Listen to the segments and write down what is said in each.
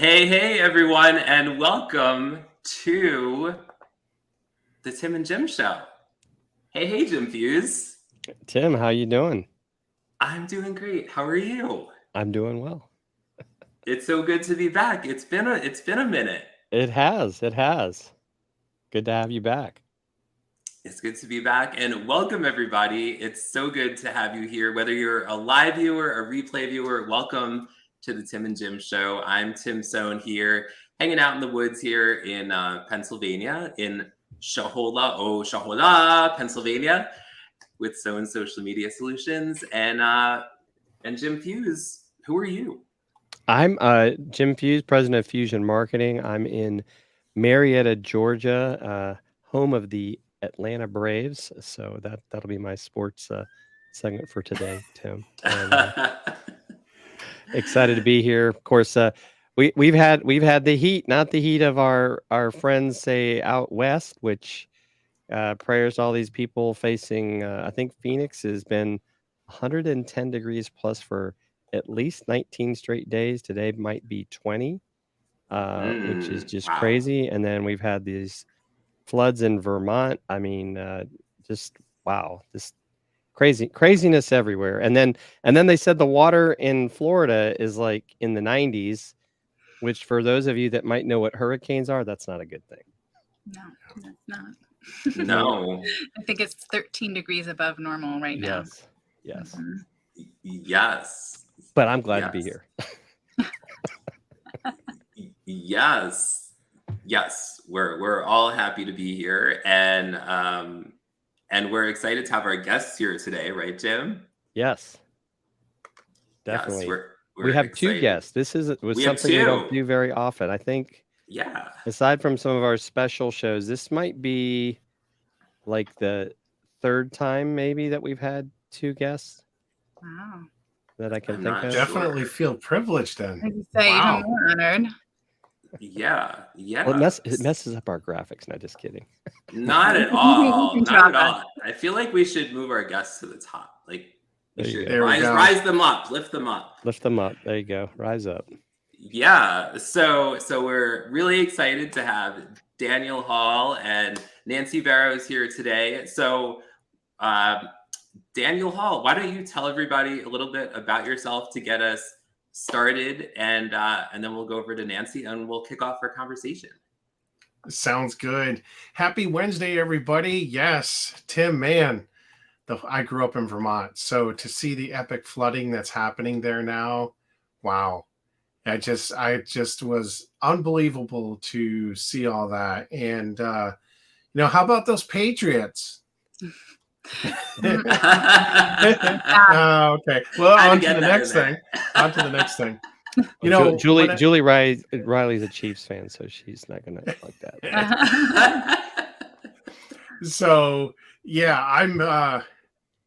Hey, everyone, and welcome to the Tim and Jim Show. Hey, Jim Fuse. Tim, how you doing? I'm doing great. How are you? I'm doing well. It's so good to be back. It's been a minute. It has. Good to have you back. It's good to be back, and welcome everybody. It's so good to have you here. Whether you're a live viewer, a replay viewer, welcome to the Tim and Jim Show. I'm Tim Sohn here, hanging out in the woods here in Pennsylvania, in Shahola, Pennsylvania, with Sohn Social Media Solutions. And Jim Fuse, who are you? I'm Jim Fuse, president of Fusion Marketing. I'm in Marietta, Georgia, home of the Atlanta Braves. So that'll be my sports segment for today, Tim. And, excited to be here. Of course, we've had the heat, not the heat of our friends say out west, which prayers to all these people facing. I think Phoenix has been 110 degrees plus for at least 19 straight days. Today might be 20, which is just crazy. And then we've had these floods in Vermont. I mean, just wow, this craziness everywhere. And then they said the water in Florida is like in the 90s, which for those of you that might know what hurricanes are, that's not a good thing. No, that's not. No. I think it's 13 degrees above normal right now. Yes. Mm-hmm. Yes. But I'm glad to be here. Yes. We're all happy to be here, and we're excited to have our guests here today, right, Jim? Yes, definitely. Yes, we have excited. 2 guests. This was something we don't do very often. I think. Yeah. Aside from some of our special shows, this might be like the 3rd time maybe that we've had 2 guests. Wow. That I can think of. Definitely feel privileged then. I'd say even more honored. Yeah. Well, it messes up our graphics. No, just kidding. Not at all. Not at all. I feel like we should move our guests to the top. Like we should rise them up, lift them up. Lift them up. There you go. Rise up. Yeah. So we're really excited to have Daniel Hall and Nancy Barrows here today. So Daniel Hall, why don't you tell everybody a little bit about yourself to get us started, and then we'll go over to Nancy and we'll kick off our conversation. Sounds good. Happy Wednesday, everybody. Yes, Tim, man, I grew up in Vermont, so to see the epic flooding that's happening there now, wow. I just was unbelievable to see all that. And how about those Patriots? Okay. Well, on to the next thing. Julie Riley's a Chiefs fan, so she's not gonna like that. So yeah,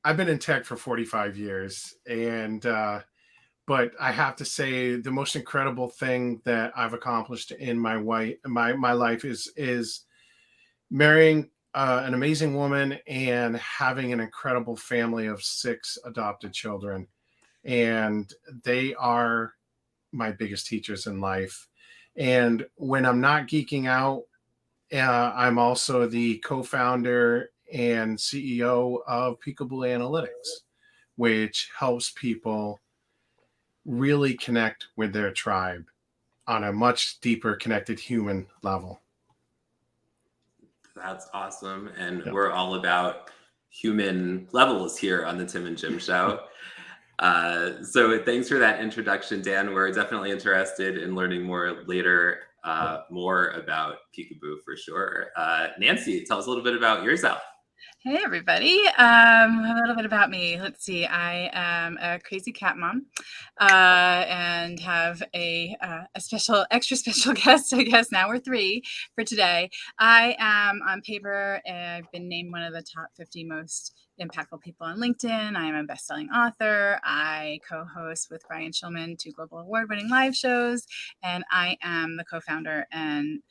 I've been in tech for 45 years, and but I have to say the most incredible thing that I've accomplished in my life is marrying an amazing woman and having an incredible family of 6 adopted children. And they are my biggest teachers in life. And when I'm not geeking out, I'm also the co-founder and CEO of Peekaboo Analytics, which helps people really connect with their tribe on a much deeper connected human level. That's awesome. And we're all about human levels here on the Tim and Jim Show. So thanks for that introduction, Dan. We're definitely interested in learning more later, more about Peekaboo for sure. Nancy, tell us a little bit about yourself. Hey, everybody. A little bit about me. Let's see. I am a crazy cat mom and have a extra special guest, I guess. Now we're 3 for today. I am on paper. I've been named one of the top 50 most impactful people on LinkedIn. I am a best-selling author. I co-host with Brian Shulman 2 global award-winning live shows, and I am the co-founder and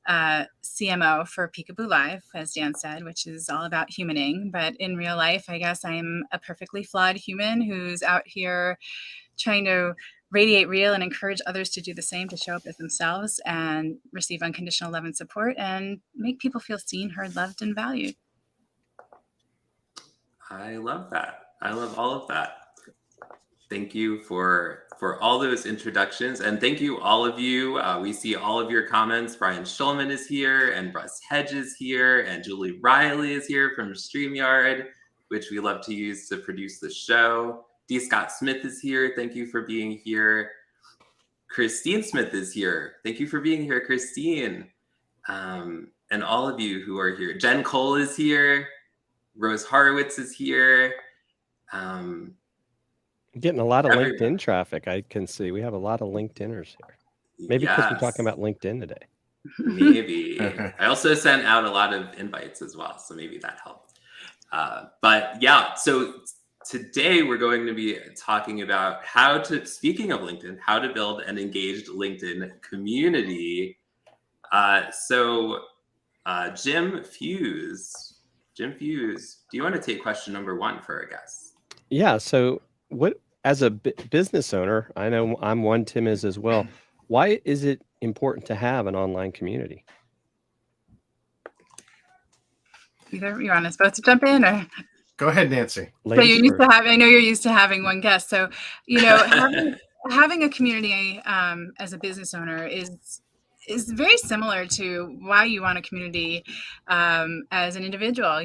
CMO for Peekaboo Live, as Dan said, which is all about humaning. But in real life, I guess I'm a perfectly flawed human who's out here trying to radiate real and encourage others to do the same, to show up as themselves and receive unconditional love and support and make people feel seen, heard, loved, and valued. I love that. I love all of that. Thank you for all those introductions, and thank you all of you. We see all of your comments. Brian Schulman is here, and Russ Hedge is here, and Julie Riley is here from StreamYard, which we love to use to produce the show. D. Scott Smith is here. Thank you for being here. Christine Smith is here. Thank you for being here, Christine. And all of you who are here. Jen Cole is here. Rose Horowitz is here. Getting a lot of Everyone. LinkedIn traffic, I can see. We have a lot of LinkedIners here. Maybe because we're Yes, talking about LinkedIn today. maybe. I also sent out a lot of invites as well, so maybe that helped. But yeah, so today we're going to be talking about speaking of LinkedIn, how to build an engaged LinkedIn community. Jim Fuse, do you want to take question number 1 for our guests? Yeah. So what, as a business owner, I know I'm one, Tim is as well. Why is it important to have an online community? Either you want us both to jump in, or Go ahead, Nancy. so you're used to having, I know you're used to having one guest. So, having a community as a business owner is very similar to why you want a community as an individual.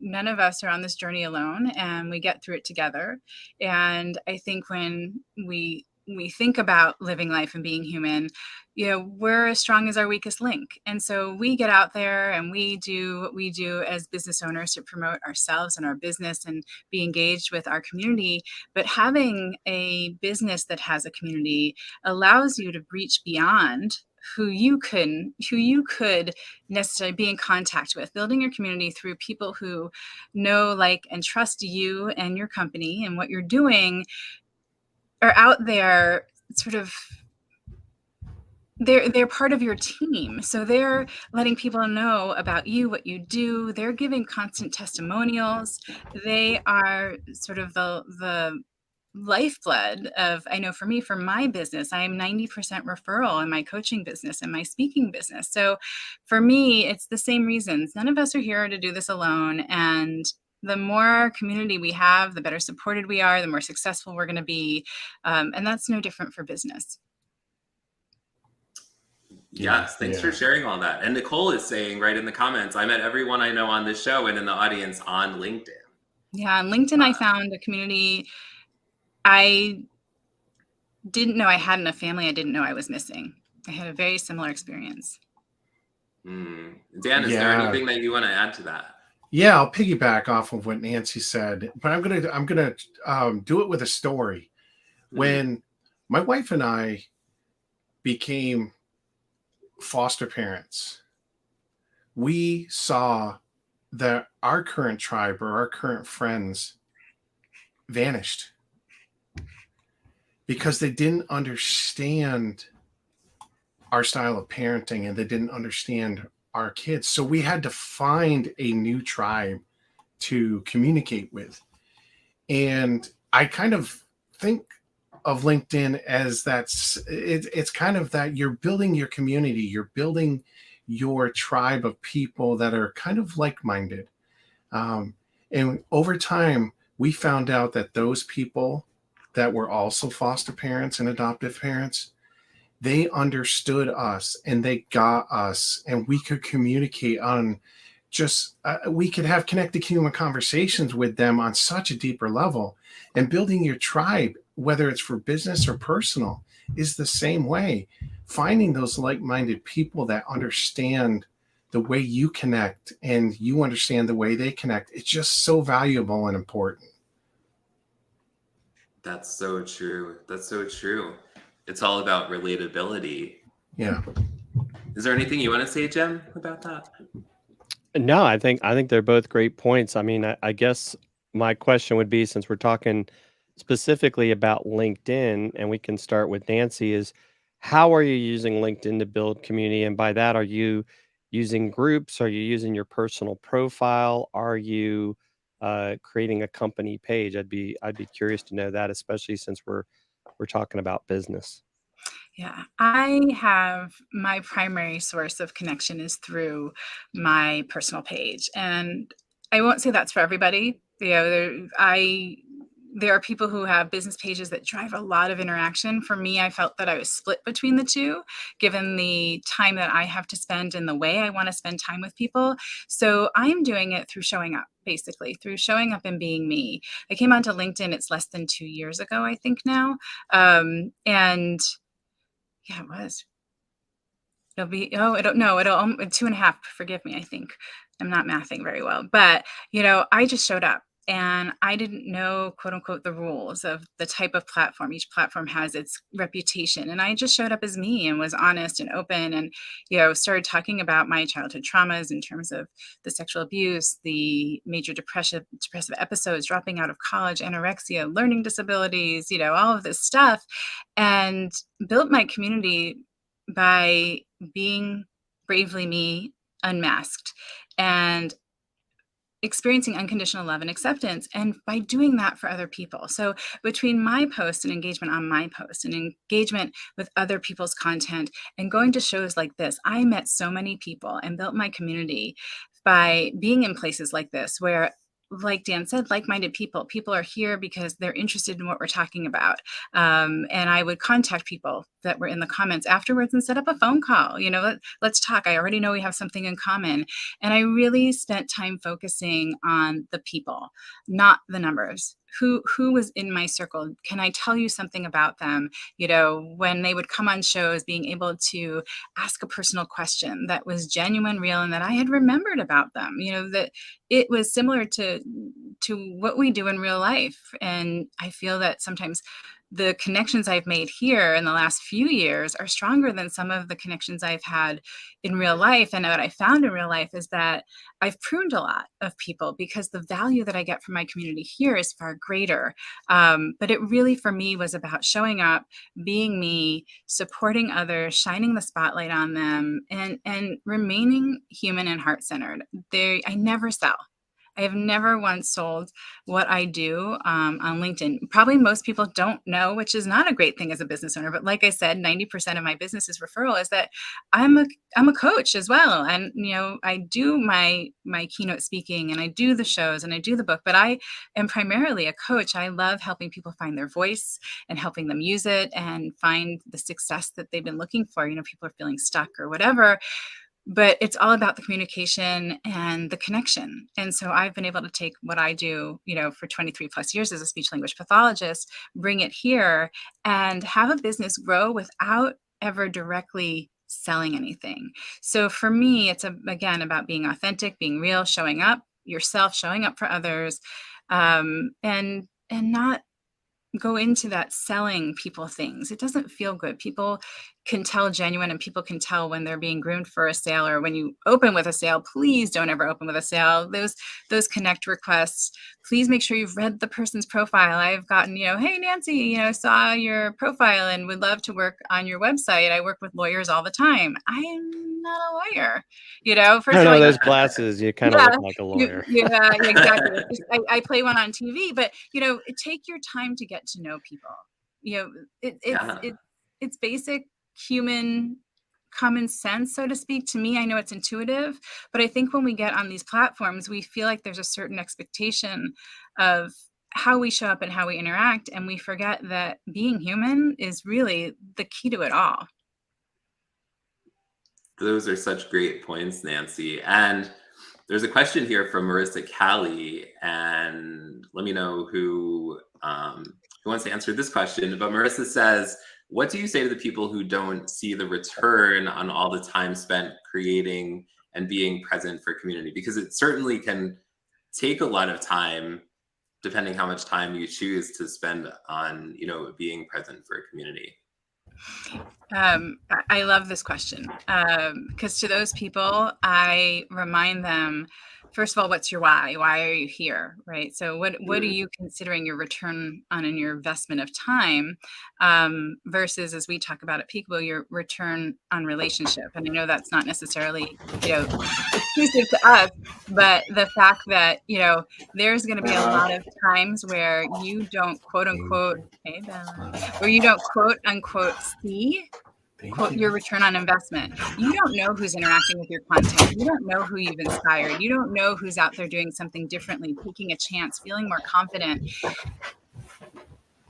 None of us are on this journey alone, and we get through it together. And I think when we think about living life and being human, we're as strong as our weakest link. And so we get out there and we do what we do as business owners to promote ourselves and our business and be engaged with our community. But having a business that has a community allows you to reach beyond who you could necessarily be in contact with. Building your community through people who know, like, and trust you and your company and what you're doing are out there, sort of, they're part of your team. So they're letting people know about you, what you do. They're giving constant testimonials. They are sort of the lifeblood of, I know for me, for my business, I am 90% referral in my coaching business and my speaking business. So for me, it's the same reasons. None of us are here to do this alone. And the more community we have, the better supported we are, the more successful we're going to be. And that's no different for business. Yes, thanks for sharing all that. And Nicole is saying right in the comments, I met everyone I know on this show and in the audience on LinkedIn. Yeah, on LinkedIn, I found a community I didn't know I had in a family I didn't know I was missing. I had a very similar experience. Dan, is there anything that you want to add to that? Yeah, I'll piggyback off of what Nancy said, but I'm gonna do it with a story. When my wife and I became foster parents, we saw that our current tribe or our current friends vanished because they didn't understand our style of parenting and they didn't understand our kids. So we had to find a new tribe to communicate with. And I kind of think of LinkedIn as it's kind of that you're building your community, you're building your tribe of people that are kind of like-minded. And over time, we found out that those people that were also foster parents and adoptive parents, they understood us and they got us, and we could communicate on we could have connected human conversations with them on such a deeper level. And building your tribe, whether it's for business or personal, is the same way. Finding those like-minded people that understand the way you connect and you understand the way they connect, it's just so valuable and important. That's so true. That's so true. It's all about relatability. Yeah. Is there anything you want to say, Jem, about that? No, I think they're both great points. I mean, I guess my question would be, since we're talking specifically about LinkedIn, and we can start with Nancy, is how are you using LinkedIn to build community? And by that, are you using groups? Are you using your personal profile? Are you creating a company page? I'd be curious to know that, especially since we're we're talking about business? Yeah, I have my primary source of connection is through my personal page. And I won't say that's for everybody. There are people who have business pages that drive a lot of interaction. For me, I felt that I was split between the two, given the time that I have to spend and the way I want to spend time with people. So I'm doing it through showing up, basically, through showing up and being me. I came onto LinkedIn, it's less than 2 years ago, I think now. And yeah, it was. I don't know. It'll 2.5. Forgive me. I think I'm not mathing very well, but I just showed up and I didn't know, quote unquote, the rules of the type of platform. Each platform has its reputation, and I just showed up as me and was honest and open, and started talking about my childhood traumas in terms of the sexual abuse, the major depressive episodes, dropping out of college, anorexia, learning disabilities, all of this stuff, and built my community by being bravely me, unmasked, and experiencing unconditional love and acceptance, and by doing that for other people. So between my post and engagement on my post and engagement with other people's content and going to shows like this, I met so many people and built my community by being in places like this where, like Dan said, like-minded people are here because they're interested in what we're talking about. And I would contact people that were in the comments afterwards and set up a phone call. Let's talk. I already know we have something in common. And I really spent time focusing on the people, not the numbers. Who was in my circle? Can I tell you something about them? When they would come on shows, being able to ask a personal question that was genuine, real, and that I had remembered about them, that it was similar to what we do in real life. And I feel that sometimes the connections I've made here in the last few years are stronger than some of the connections I've had in real life. And what I found in real life is that I've pruned a lot of people because the value that I get from my community here is far greater. But it really, for me, was about showing up, being me, supporting others, shining the spotlight on them, and remaining human and heart-centered. I never sell. I have never once sold what I do on LinkedIn. Probably most people don't know, which is not a great thing as a business owner. But like I said, 90% of my business is referral. Is that I'm a coach as well, and I do my keynote speaking, and I do the shows, and I do the book. But I am primarily a coach. I love helping people find their voice and helping them use it and find the success that they've been looking for. People are feeling stuck or whatever. But it's all about the communication and the connection. And so I've been able to take what I do, for 23 plus years as a speech language pathologist, bring it here and have a business grow without ever directly selling anything. So for me, it's again about being authentic, being real, showing up yourself, showing up for others, and not go into that selling people things. It doesn't feel good. People can tell genuine, and people can tell when they're being groomed for a sale, or when you open with a sale. Please don't ever open with a sale. Those connect requests, please make sure you've read the person's profile. I've gotten, hey, Nancy, saw your profile and would love to work on your website. I work with lawyers all the time. I'm not a lawyer, I know those glasses. You kind of look like a lawyer. Yeah, exactly. I play one on TV, but take your time to get to know people. It's basic human common sense, so to speak. To me, I know it's intuitive, but I think when we get on these platforms, we feel like there's a certain expectation of how we show up and how we interact, and we forget that being human is really the key to it all. Those are such great points, Nancy. And there's a question here from Marissa Callie, and let me know who wants to answer this question. But Marissa says, what do you say to the people who don't see the return on all the time spent creating and being present for community? Because it certainly can take a lot of time, depending how much time you choose to spend on, being present for a community. I love this question, because to those people, I remind them, first of all, what's your why? Why are you here, right? So what are you considering your return on in your investment of time, versus, as we talk about at Peekaboo, your return on relationship? And I know that's not necessarily exclusive to us, But the fact that, there's going to be a lot of times where you don't quote unquote, hey Bella, where you don't quote unquote see your return on investment. You don't know who's interacting with your content. You don't know who you've inspired. You don't know who's out there doing something differently, taking a chance, feeling more confident.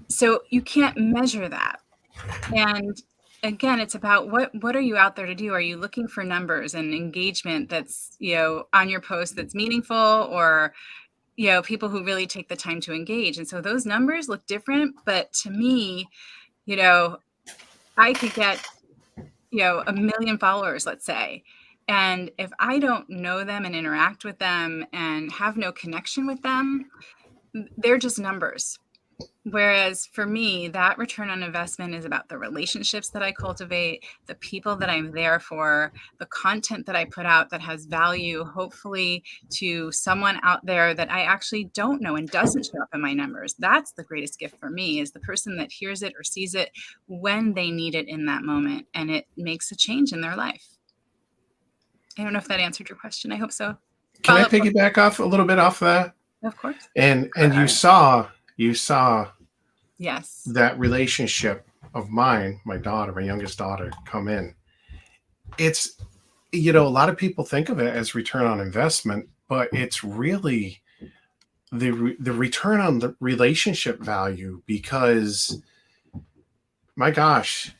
So you can't measure that. And again, it's about what are you out there to do? Are you looking for numbers and engagement that's, on your post that's meaningful, or, people who really take the time to engage? And so those numbers look different. But to me, I could get, 1 million followers, let's say. And if I don't know them and interact with them and have no connection with them, they're just numbers. Whereas for me, that return on investment is about the relationships that I cultivate, the people that I'm there for, the content that I put out that has value, hopefully to someone out there that I actually don't know and doesn't show up in my numbers. That's the greatest gift for me, is the person that hears it or sees it when they need it in that moment, and it makes a change in their life. I don't know if that answered your question. I hope so. Can I piggyback off a little bit off that? Of course. And you saw yes, that relationship of mine, my youngest daughter, come in. It's, a lot of people think of it as return on investment, but it's really the return on the relationship value, because my gosh,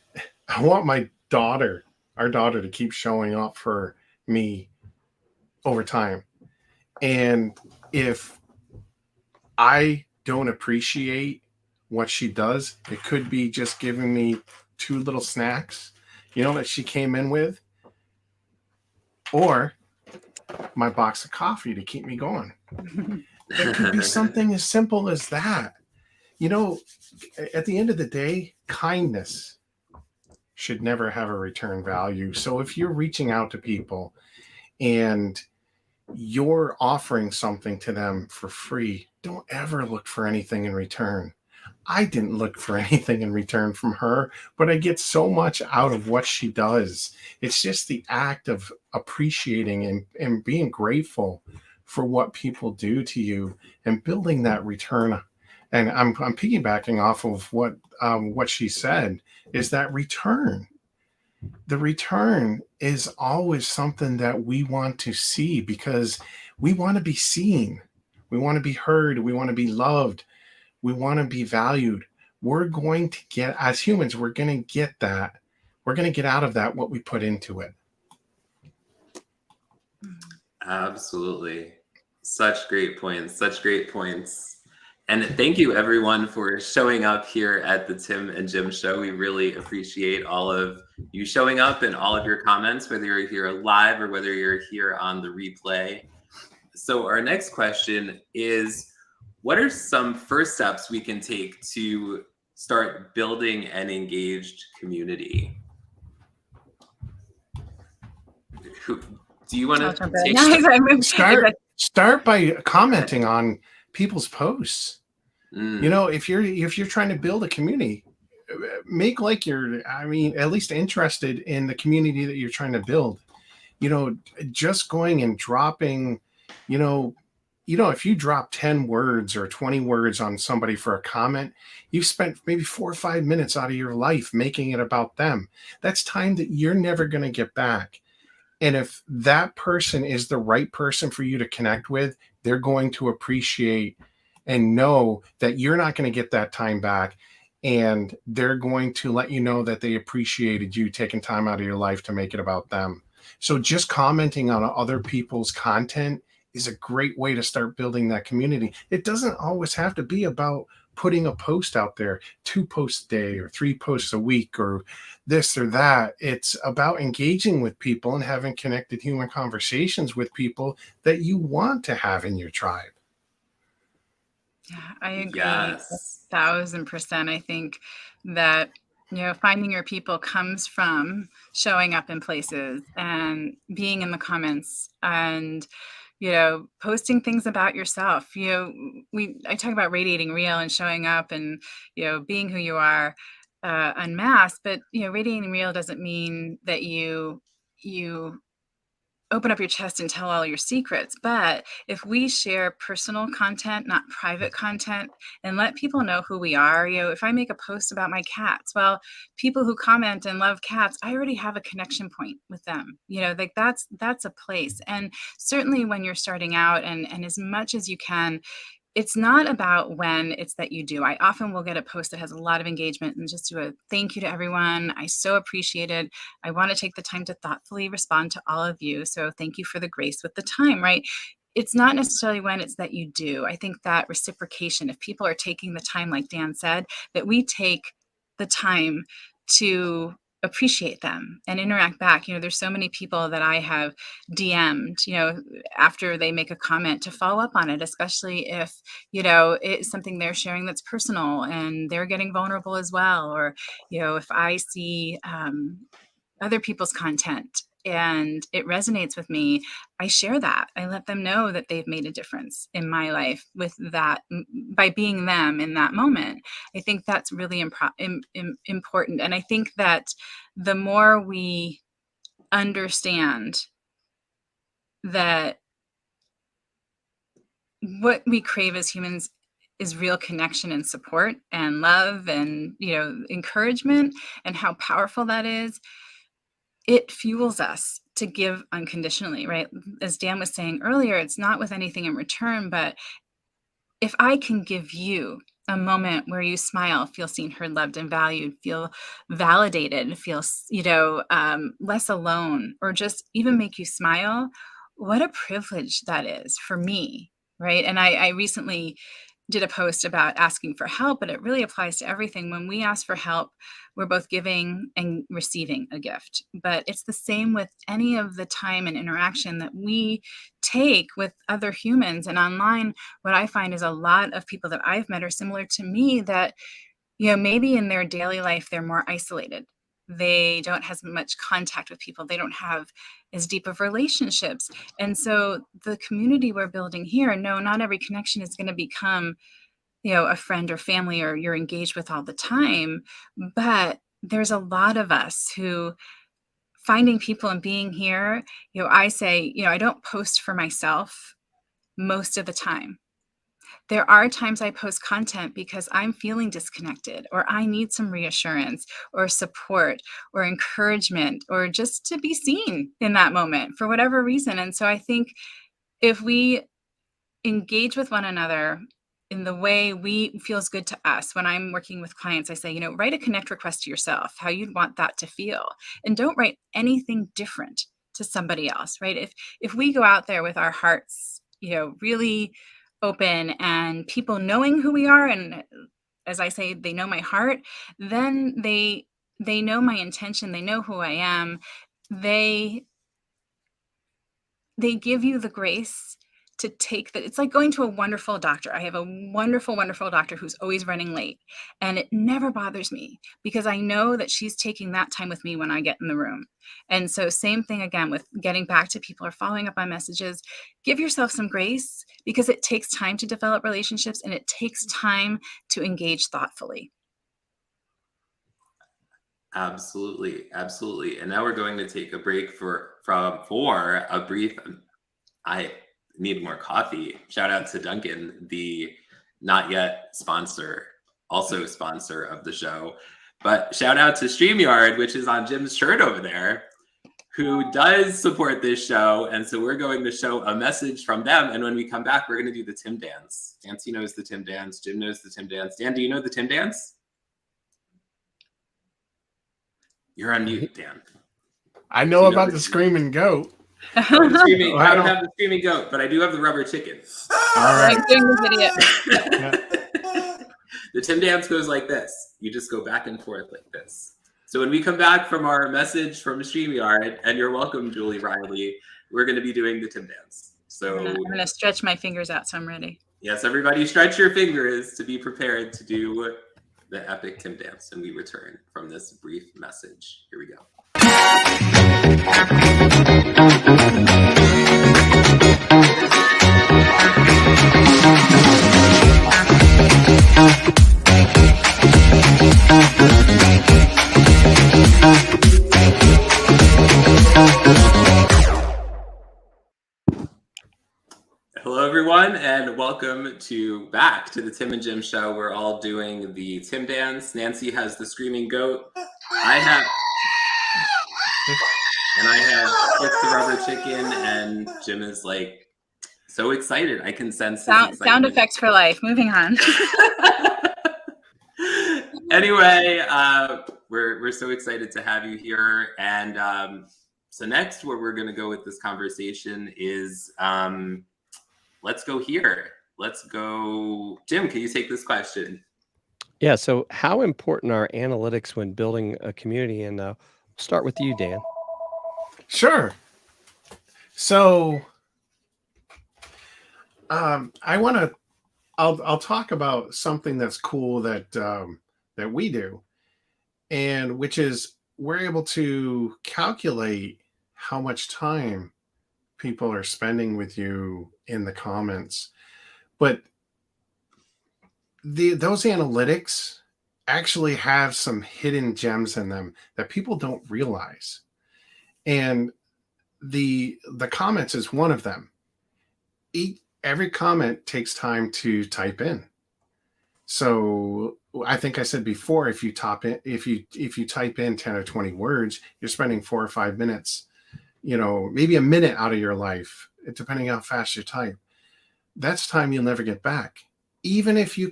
I want our daughter to keep showing up for me over time. And if I don't appreciate what she does, it could be just giving me 2 little snacks, that she came in with, or my box of coffee to keep me going. It could be something as simple as that. At the end of the day, kindness should never have a return value. So if you're reaching out to people and you're offering something to them for free, don't ever look for anything in return. I didn't look for anything in return from her, but I get so much out of what she does. It's just the act of appreciating and being grateful for what people do to you and building that return. And I'm piggybacking off of what she said, is that return. The return is always something that we want to see, because we want to be seen. We want to be heard. We want to be loved. We want to be valued. We're going to get, as humans, we're going to get that. We're going to get out of that what we put into it. Absolutely. Such great points. And thank you, everyone, for showing up here at the Tim and Jim Show. We really appreciate all of you showing up and all of your comments, whether you're here live or whether you're here on the replay. So our next question is, what are some first steps we can take to start building an engaged community? Do you want to start by commenting on people's posts? If you're trying to build a community, make like you're, at least interested in the community that you're trying to build. Just going and dropping, if you drop 10 words or 20 words on somebody for a comment, you've spent maybe 4 or 5 minutes out of your life making it about them. That's time that you're never going to get back. And if that person is the right person for you to connect with, they're going to appreciate and know that you're not going to get that time back. And they're going to let you know that they appreciated you taking time out of your life to make it about them. So just commenting on other people's content is a great way to start building that community. It doesn't always have to be about putting a post out there, 2 posts a day or 3 posts a week or this or that. It's about engaging with people and having connected human conversations with people that you want to have in your tribe. Yeah, I agree. Yes. 1,000%. I think that, finding your people comes from showing up in places and being in the comments and, posting things about yourself. I talk about radiating real and showing up and, being who you are unmasked, but, radiating real doesn't mean that you open up your chest and tell all your secrets. But if we share personal content, not private content, and let people know who we are, if I make a post about my cats, well, people who comment and love cats, I already have a connection point with them. Like that's a place. And certainly when you're starting out, and as much as you can, it's not about when, it's that you do. I often will get a post that has a lot of engagement and just do a thank you to everyone. I so appreciate it. I want to take the time to thoughtfully respond to all of you. So thank you for the grace with the time, right? It's not necessarily when, it's that you do. I think that reciprocation, if people are taking the time, like Dan said, that we take the time to appreciate them and interact back. There's so many people that I have DM'd, after they make a comment, to follow up on it, especially if, it's something they're sharing that's personal and they're getting vulnerable as well. Or, if I see other people's content and it resonates with me, I share that. I let them know that they've made a difference in my life with that, by being them in that moment. I think that's really important. And I think that the more we understand that what we crave as humans is real connection and support and love and, encouragement, and how powerful that is, it fuels us to give unconditionally, right? As Dan was saying earlier, it's not with anything in return, but if I can give you a moment where you smile, feel seen, heard, loved, and valued, feel validated, feel, less alone, or just even make you smile, what a privilege that is for me, right? And I recently did a post about asking for help, but it really applies to everything. When we ask for help, we're both giving and receiving a gift. But it's the same with any of the time and interaction that we take with other humans. And online, what I find is a lot of people that I've met are similar to me, that, maybe in their daily life, they're more isolated. They don't have as much contact with people. They don't have as deep of relationships. And so the community we're building here, no, not every connection is going to become, a friend or family or you're engaged with all the time. But there's a lot of us who, finding people and being here, I say, I don't post for myself most of the time. There are times I post content because I'm feeling disconnected, or I need some reassurance or support or encouragement, or just to be seen in that moment for whatever reason. And so I think if we engage with one another in the way feels good to us, when I'm working with clients, I say, write a connect request to yourself, how you'd want that to feel. And don't write anything different to somebody else, right? If we go out there with our hearts, really open, and people knowing who we are, and as I say, they know my heart, then they know my intention, they know who I am, they give you the grace to take that. It's like going to a wonderful doctor. I have a wonderful, wonderful doctor who's always running late, and it never bothers me because I know that she's taking that time with me when I get in the room. And so same thing again with getting back to people or following up on messages. Give yourself some grace, because it takes time to develop relationships, and it takes time to engage thoughtfully. Absolutely. Absolutely. And now we're going to take a break for a brief, I need more coffee. Shout out to Duncan, the not yet sponsor, also sponsor of the show. But shout out to StreamYard, which is on Jim's shirt over there, who does support this show. And so we're going to show a message from them. And when we come back, we're going to do the Tim dance. Nancy knows the Tim dance. Jim knows the Tim dance. Dan, do you know the Tim dance? You're on mute, Dan. I know about the screaming goat. I don't have the screaming goat, but I do have the rubber chicken. All right. The Tim dance goes like this. You just go back and forth like this. So when we come back from our message from StreamYard, and you're welcome, Julie Riley, we're going to be doing the Tim dance. So I'm going to stretch my fingers out so I'm ready. Yes, everybody stretch your fingers to be prepared to do the epic Tim dance. And we return from this brief message. Here we go. Hello, everyone, and welcome back to the Tim and Jim show. We're all doing the Tim dance. Nancy has the screaming goat. I have Fritz the rubber chicken, and Jim is like so excited. I can sense his excitement. Sound effects for life. Moving on. Anyway, we're so excited to have you here, and so next, where we're going to go with this conversation is. Let's go here. Let's go. Jim, can you take this question? Yeah. So how important are analytics when building a community? And we'll start with you, Dan. Sure. So I'll talk about something that's cool that we do, and which is we're able to calculate how much time people are spending with you in the comments. But those analytics actually have some hidden gems in them that people don't realize. And the comments is one of them. Every comment takes time to type in. So I think I said before, if you type in 10 or 20 words, you're spending 4 or 5 minutes, maybe a minute out of your life, depending how fast you type. That's time you'll never get back. Even if you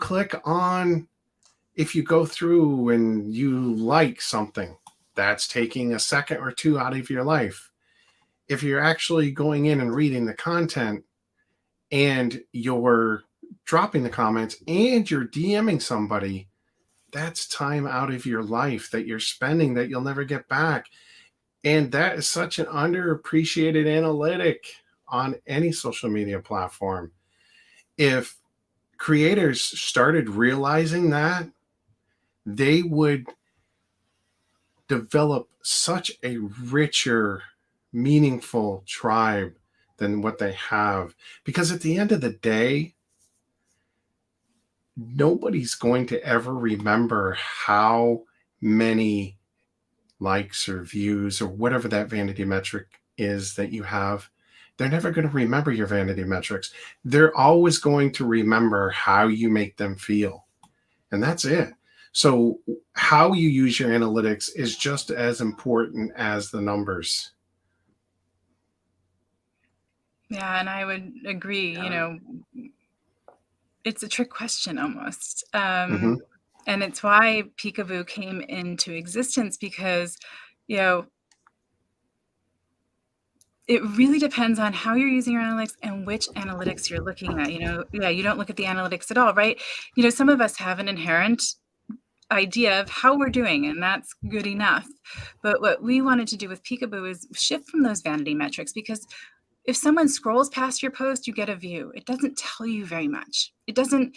if you go through and you like something, that's taking a second or two out of your life. If you're actually going in and reading the content and you're dropping the comments and you're DMing somebody, that's time out of your life that you're spending that you'll never get back. And that is such an underappreciated analytic on any social media platform. If creators started realizing that, they would develop such a richer, meaningful tribe than what they have. Because at the end of the day, nobody's going to ever remember how many likes or views or whatever that vanity metric is that you have. They're never going to remember your vanity metrics. They're always going to remember how you make them feel. And that's it. So how you use your analytics is just as important as the numbers. Yeah, and I would agree. It's a trick question almost. And it's why Peekaboo came into existence, because, it really depends on how you're using your analytics and which analytics you're looking at. You don't look at the analytics at all, right? Some of us have an inherent idea of how we're doing, and that's good enough. But what we wanted to do with Peekaboo is shift from those vanity metrics, because if someone scrolls past your post, you get a view. It doesn't tell you very much. It doesn't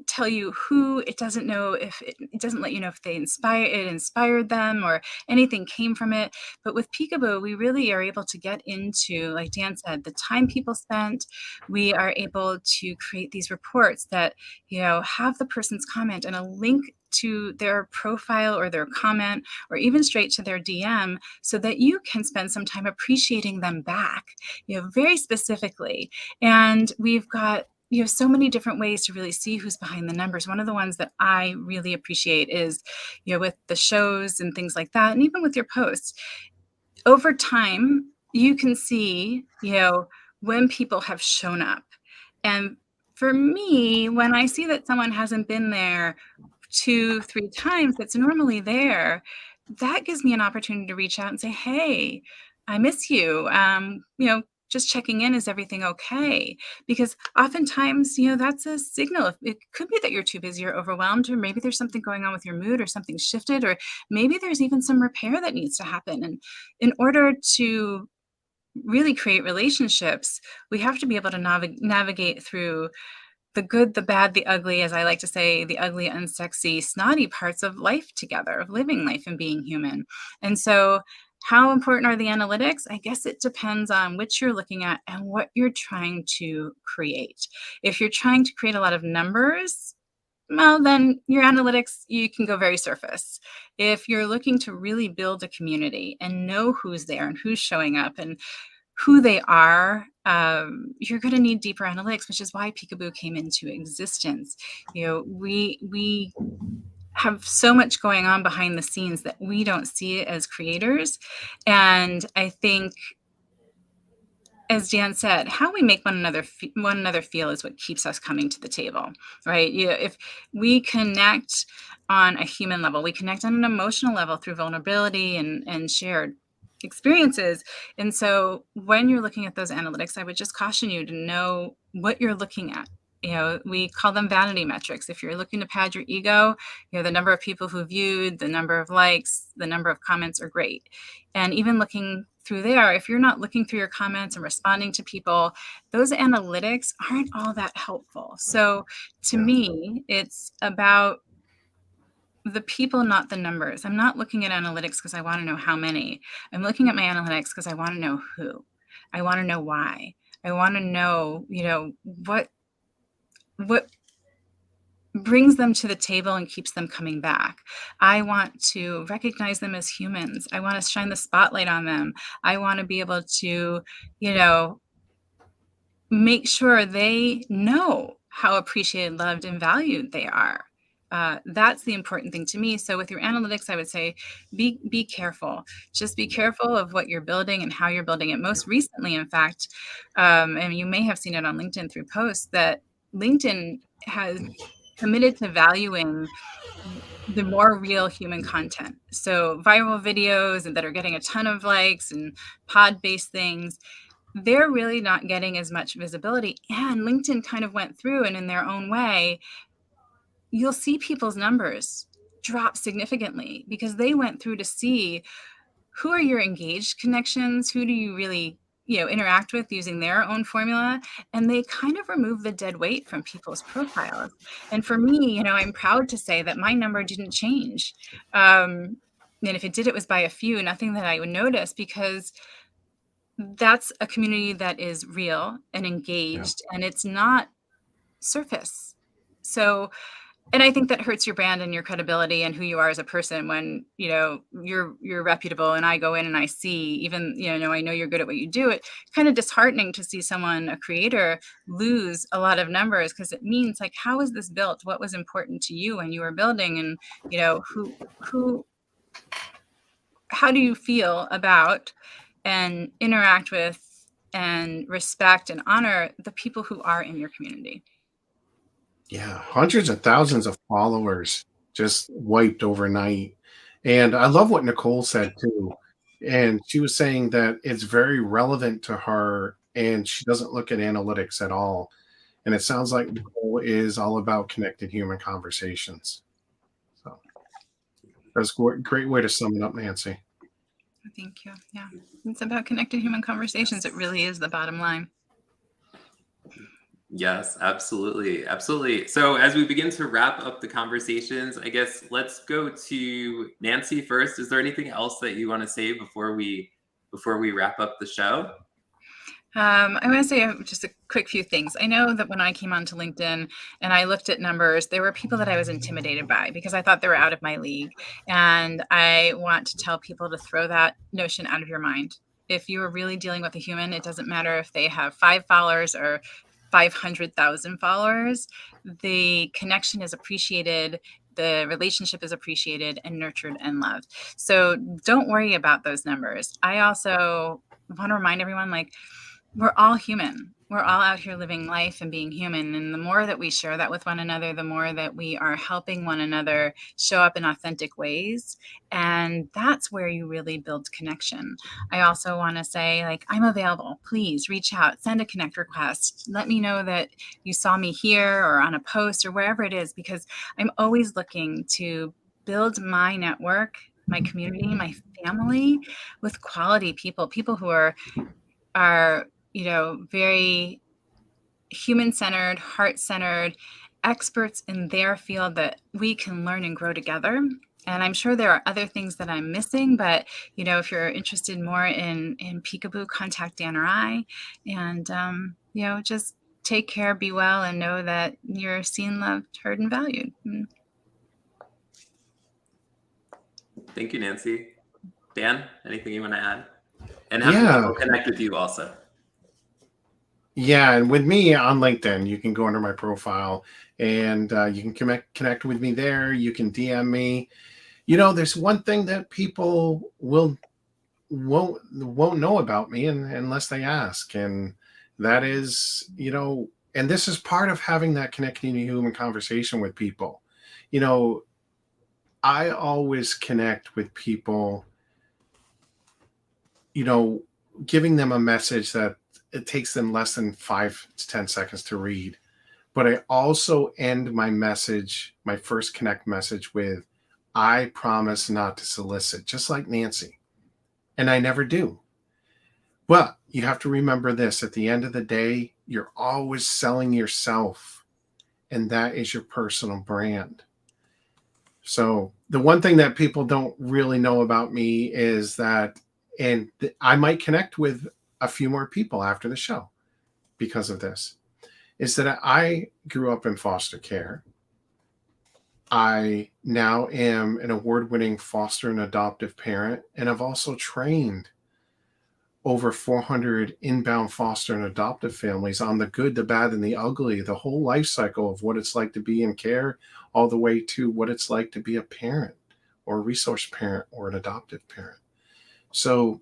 tell you who. It doesn't know if it doesn't let you know if it inspired them or anything came from it. But with Peekaboo, we really are able to get into, like Dan said, the time people spent. We are able to create these reports that have the person's comment and a link to their profile or their comment, or even straight to their DM, so that you can spend some time appreciating them back, very specifically. And we've got so many different ways to really see who's behind the numbers. One of the ones that I really appreciate is, with the shows and things like that, and even with your posts, over time, you can see, when people have shown up. And for me, when I see that someone hasn't been there 2-3 times that's normally there, that gives me an opportunity to reach out and say, hey, I miss you. Just checking in, is everything okay? Because oftentimes, that's a signal. It could be that you're too busy or overwhelmed, or maybe there's something going on with your mood, or something shifted, or maybe there's even some repair that needs to happen. And in order to really create relationships, we have to be able to navigate through the good, the bad, the ugly, as I like to say, the ugly, unsexy, snotty parts of life together, of living life and being human. And so how important are the analytics? I guess it depends on which you're looking at and what you're trying to create. If you're trying to create a lot of numbers, well, then your analytics, you can go very surface. If you're looking to really build a community and know who's there and who's showing up and who they are, you're going to need deeper analytics, which is why Peekaboo came into existence. You know, we have so much going on behind the scenes that we don't see as creators. And I think, as Dan said, how we make one another feel is what keeps us coming to the table, right? You know, if we connect on a human level, we connect on an emotional level through vulnerability and shared experiences. And so when you're looking at those analytics, I would just caution you to know what you're looking at. You know, we call them vanity metrics. If you're looking to pad your ego, you know, the number of people who viewed, the number of likes, the number of comments are great. And even looking through there, if you're not looking through your comments and responding to people, those analytics aren't all that helpful. So to me, it's about the people, not the numbers. I'm not looking at analytics because I want to know how many. I'm looking at my analytics because I want to know who. I want to know why. I want to know, you know, what brings them to the table and keeps them coming back. I want to recognize them as humans. I want to shine the spotlight on them. I want to be able to, you know, make sure they know how appreciated, loved, and valued they are. That's the important thing to me. So with your analytics, I would say be careful. Just be careful of what you're building and how you're building it. Most recently, in fact, and you may have seen it on LinkedIn through posts, that LinkedIn has committed to valuing the more real human content. So viral videos that are getting a ton of likes and pod-based things, they're really not getting as much visibility. And LinkedIn kind of went through, and in their own way, you'll see people's numbers drop significantly because they went through to see who are your engaged connections, who do you really, you know, interact with using their own formula, and they kind of remove the dead weight from people's profiles. And for me, you know, I'm proud to say that my number didn't change. And if it did, it was by a few, nothing that I would notice, because that's a community that is real and engaged, and it's not surface. So, and I think that hurts your brand and your credibility and who you are as a person when, you know, you're reputable and I go in and I see, even, you know, I know you're good at what you do. It's kind of disheartening to see someone, a creator, lose a lot of numbers, because it means, like, how is this built? What was important to you when you were building? And, you know, how do you feel about and interact with and respect and honor the people who are in your community? Yeah, hundreds of thousands of followers just wiped overnight. And I love what Nicole said too. And she was saying that it's very relevant to her and she doesn't look at analytics at all. And it sounds like Nicole is all about connected human conversations. So that's a great way to sum it up, Nancy. Thank you. Yeah, it's about connected human conversations. It really is the bottom line. Yes, absolutely. Absolutely. So as we begin to wrap up the conversations, I guess let's go to Nancy first. Is there anything else that you want to say before we wrap up the show? I want to say just a quick few things. I know that when I came onto LinkedIn and I looked at numbers, there were people that I was intimidated by because I thought they were out of my league. And I want to tell people to throw that notion out of your mind. If you are really dealing with a human, it doesn't matter if they have 5 followers or 500,000 followers. The connection is appreciated. The relationship is appreciated and nurtured and loved. So don't worry about those numbers. I also want to remind everyone, like, we're all human. We're all out here living life and being human. And the more that we share that with one another, the more that we are helping one another show up in authentic ways. And that's where you really build connection. I also want to say, like, I'm available. Please reach out, send a connect request. Let me know that you saw me here or on a post or wherever it is, because I'm always looking to build my network, my community, my family with quality people who are you know, very human-centered, heart-centered, experts in their field that we can learn and grow together. And I'm sure there are other things that I'm missing, but, you know, if you're interested more in Peekaboo, contact Dan or I. And, you know, just take care, be well, and know that you're seen, loved, heard, and valued. Thank you, Nancy. Dan, anything you want to add? And how can Yeah. people connect with you also? Yeah, and with me on LinkedIn, you can go under my profile and you can connect with me there. You can DM me. You know, there's one thing that people won't know about me unless they ask, and that is, you know, and this is part of having that connecting to human conversation with people. You know, I always connect with people, you know, giving them a message that it takes them less than 5 to 10 seconds to read. But I also end my message, my first connect message, with, I promise not to solicit, just like Nancy. And I never do. But you have to remember this, at the end of the day, you're always selling yourself, and that is your personal brand. So the one thing that people don't really know about me is that, and I might connect with a few more people after the show because of this, is that I grew up in foster care. I now am an award-winning foster and adoptive parent, and I've also trained over 400 inbound foster and adoptive families on the good, the bad, and the ugly, the whole life cycle of what it's like to be in care, all the way to what it's like to be a parent or a resource parent or an adoptive parent. So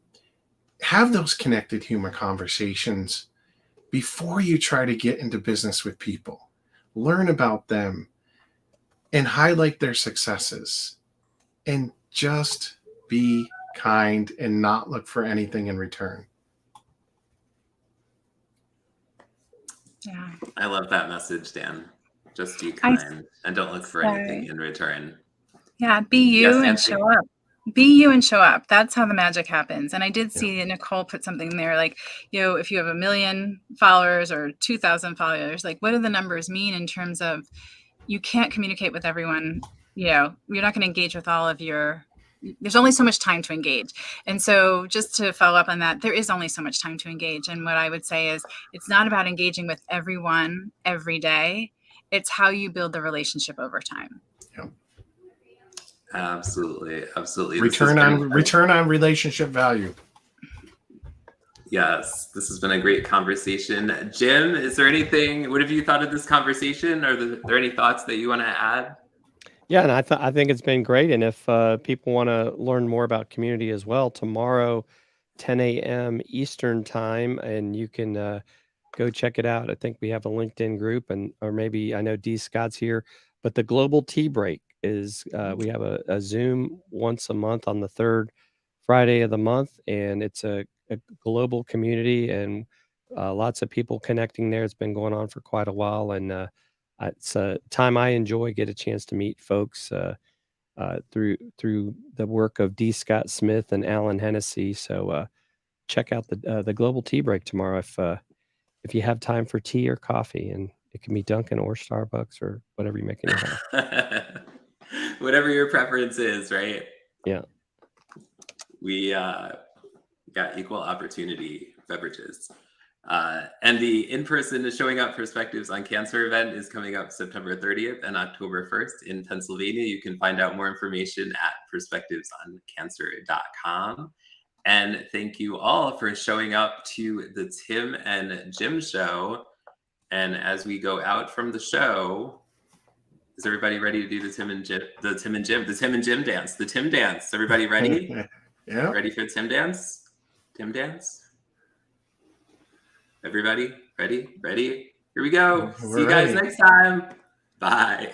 have those connected human conversations before you try to get into business with people. Learn about them and highlight their successes, and just be kind and not look for anything in return. Yeah. I love that message, Dan. Just be kind and don't look for anything in return. Yeah, be you Yes, and Nancy? show up. Be you and show up. That's how the magic happens. And I did see Nicole put something there like, you know, if you have 1 million followers or 2,000 followers, like what do the numbers mean in terms of, you can't communicate with everyone, you know, you're not going to engage with all of your, there's only so much time to engage. And so just to follow up on that, there is only so much time to engage. And what I would say is, it's not about engaging with everyone every day. It's how you build the relationship over time. Yep. Absolutely. Absolutely. Return on relationship value. Yes, this has been a great conversation. Jim, is there anything, what have you thought of this conversation? Are there any thoughts that you want to add? Yeah, and I think it's been great. And if people want to learn more about community as well, tomorrow, 10 a.m. Eastern time, and you can go check it out. I think we have a LinkedIn group, and or maybe I know D. Scott's here, but the Global Tea Break is we have a Zoom once a month on the third Friday of the month, and it's a global community, and lots of people connecting there. It's been going on for quite a while, and it's a time I enjoy, get a chance to meet folks through the work of D. Scott Smith and Alan Hennessy. So check out the Global Tea Break tomorrow if you have time for tea or coffee, and it can be Dunkin' or Starbucks or whatever you make in your house. Whatever your preference is, right? Yeah. We got equal opportunity beverages. And the in-person Showing Up Perspectives on Cancer event is coming up September 30th and October 1st in Pennsylvania. You can find out more information at perspectivesoncancer.com. And thank you all for showing up to the Tim and Jim show. And as we go out from the show, is everybody ready to do the Tim and Jim dance, the Tim dance? Everybody ready? Yeah. Ready for the Tim dance? Tim dance? Everybody ready? Ready? Here we go. See you guys next time. Bye.